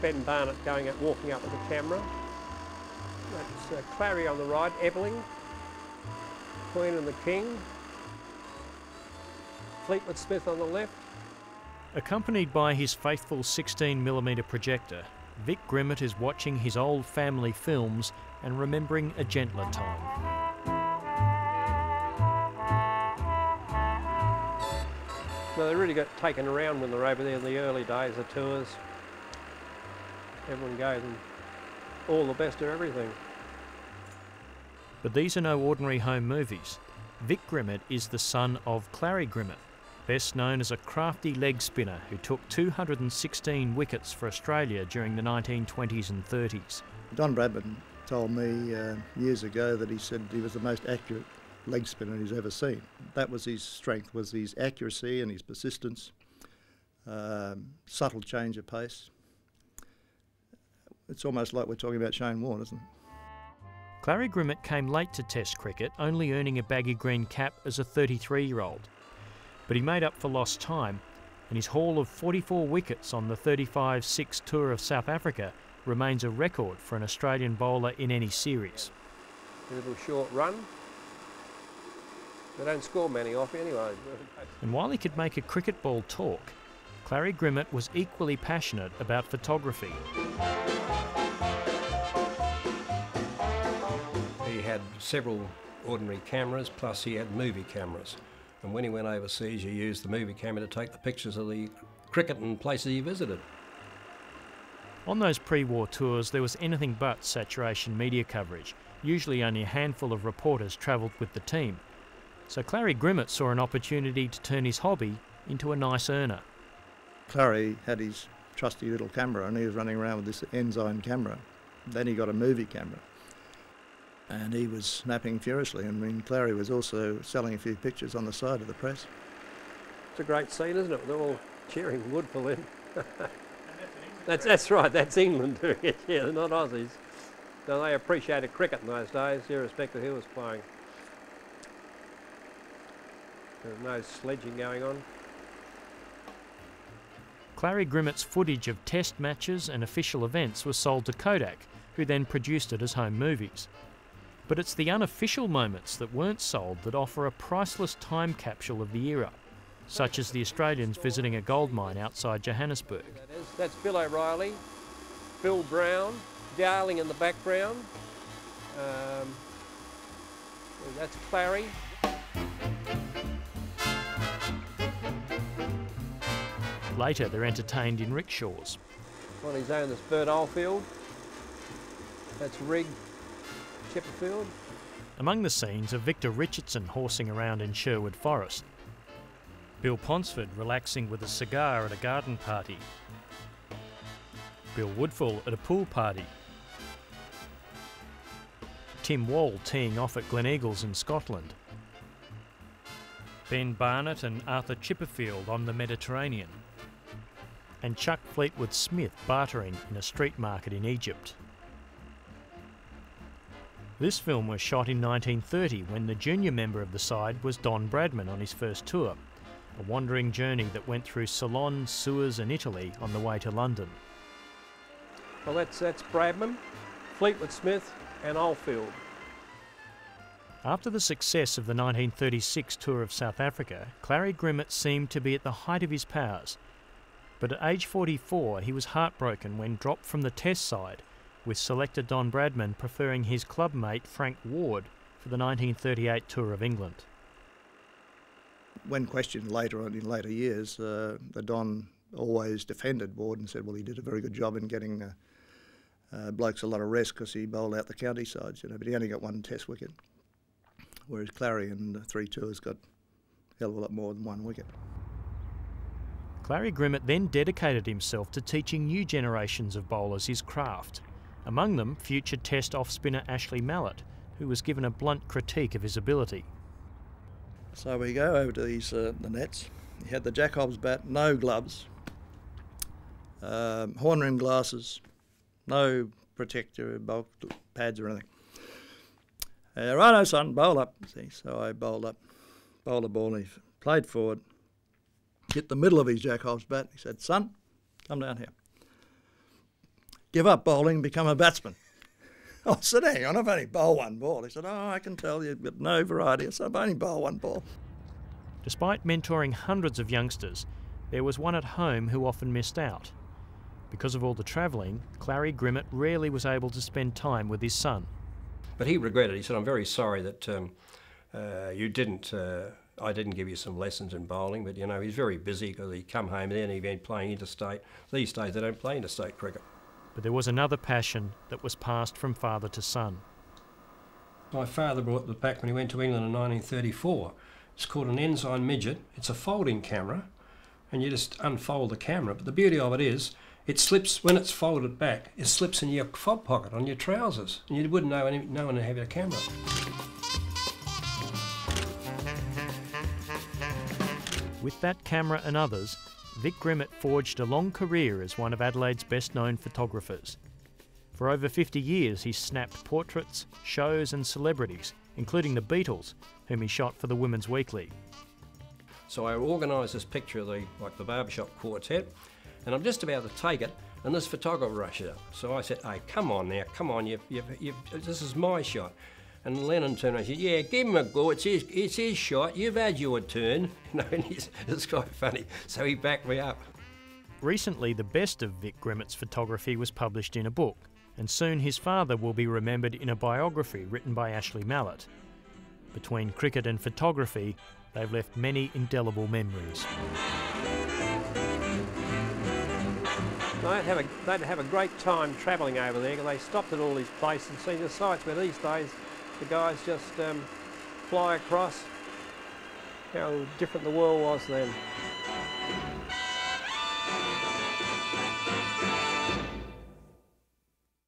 Ben Barnett walking up with the camera. That's Clarrie on the right, Ebbling, Queen and the King. Fleetwood Smith on the left. Accompanied by his faithful 16mm projector, Vic Grimmett is watching his old family films and remembering a gentler time. Well, they really got taken around when they were over there in the early days of tours. Everyone gave them all the best of everything. But these are no ordinary home movies. Vic Grimmett is the son of Clarrie Grimmett, best known as a crafty leg spinner who took 216 wickets for Australia during the 1920s and 30s. Don Bradman told me years ago that he said he was the most accurate leg spinner he's ever seen. That was his strength, was his accuracy and his persistence, subtle change of pace. It's almost like we're talking about Shane Warne, isn't it? Clarrie Grimmett came late to Test cricket, only earning a baggy green cap as a 33-year-old. But he made up for lost time, and his haul of 44 wickets on the 35-6 tour of South Africa remains a record for an Australian bowler in any series. A little short run. They don't score many off anyway. And while he could make a cricket ball talk, Clarrie Grimmett was equally passionate about photography. He had several ordinary cameras, plus he had movie cameras. And when he went overseas, he used the movie camera to take the pictures of the cricket and places he visited. On those pre-war tours, there was anything but saturation media coverage. Usually only a handful of reporters travelled with the team. So Clarrie Grimmett saw an opportunity to turn his hobby into a nice earner. Clarrie had his trusty little camera and he was running around with this Ensign camera. Then he got a movie camera and he was snapping furiously. I mean, Clarrie was also selling a few pictures on the side of the press. It's a great scene, isn't it? They're all cheering Woodville in. That's right, that's England doing it, yeah, they're not Aussies. So they appreciated cricket in those days, irrespective of who was playing. There was no sledging going on. Clarrie Grimmett's footage of test matches and official events was sold to Kodak, who then produced it as home movies. But it's the unofficial moments that weren't sold that offer a priceless time capsule of the era, such as the Australians visiting a gold mine outside Johannesburg. That's Bill O'Reilly, Bill Brown, Darling in the background. That's Clarrie. Later, they're entertained in rickshaws. On his own, there's Bert Oldfield. That's Rig Chipperfield. Among the scenes are Victor Richardson horsing around in Sherwood Forest, Bill Ponsford relaxing with a cigar at a garden party, Bill Woodfull at a pool party, Tim Wall teeing off at Gleneagles in Scotland, Ben Barnett and Arthur Chipperfield on the Mediterranean, and Chuck Fleetwood Smith bartering in a street market in Egypt. This film was shot in 1930 when the junior member of the side was Don Bradman on his first tour, a wandering journey that went through Ceylon, Suez and Italy on the way to London. Well, that's Bradman, Fleetwood Smith and Oldfield. After the success of the 1936 tour of South Africa, Clarrie Grimmett seemed to be at the height of his powers. But at age 44, he was heartbroken when dropped from the Test side, with selector Don Bradman preferring his club mate Frank Ward for the 1938 tour of England. When questioned later on in later years, the Don always defended Ward and said, well, he did a very good job in getting blokes a lot of rest because he bowled out the county sides, but he only got one Test wicket, whereas Clarrie in the 3 tours got a hell of a lot more than 1 wicket. Clarrie Grimmett then dedicated himself to teaching new generations of bowlers his craft, among them future Test off-spinner Ashley Mallett, who was given a blunt critique of his ability. So we go over to the nets. He had the Jack Hobbs bat, no gloves, horn rim glasses, no protector, bulk pads or anything. Righto, son, bowl up. See, so I bowled up, bowled the ball, and he played forward, hit the middle of his Jack Hobbs bat. He said, son, come down here. give up bowling and become a batsman. I said, hang on, I've only bowled one ball. He said, oh, I can tell you've got no variety. I said, I've only bowled one ball. Despite mentoring hundreds of youngsters, there was one at home who often missed out. Because of all the travelling, Clarrie Grimmett rarely was able to spend time with his son. But he regretted it. He said, I'm very sorry that I didn't give you some lessons in bowling, but, you know, he's very busy because he'd come home and then he'd been playing interstate. These days they don't play interstate cricket. But there was another passion that was passed from father to son. My father brought it back when he went to England in 1934. It's called an Ensign Midget. It's a folding camera, and you just unfold the camera. But the beauty of it is, it slips, when it's folded back, it slips in your fob pocket on your trousers, and you wouldn't know no one to have a camera. With that camera and others, Vic Grimmett forged a long career as one of Adelaide's best-known photographers. For over 50 years, he's snapped portraits, shows and celebrities, including the Beatles, whom he shot for the Women's Weekly. So I organised this picture of the barbershop quartet, and I'm just about to take it, and this photographer rushes up. So I said, hey, come on now, come on, this is my shot. And Lennon turned around and said, yeah, give him a go, it's his shot, you've had your turn. You know, and it's quite funny, so he backed me up. Recently, the best of Vic Grimmett's photography was published in a book, and soon his father will be remembered in a biography written by Ashley Mallett. Between cricket and photography, they've left many indelible memories. They'd have a great time travelling over there because they stopped at all these places and seen the sights where these days the guys just fly across. How different the world was then.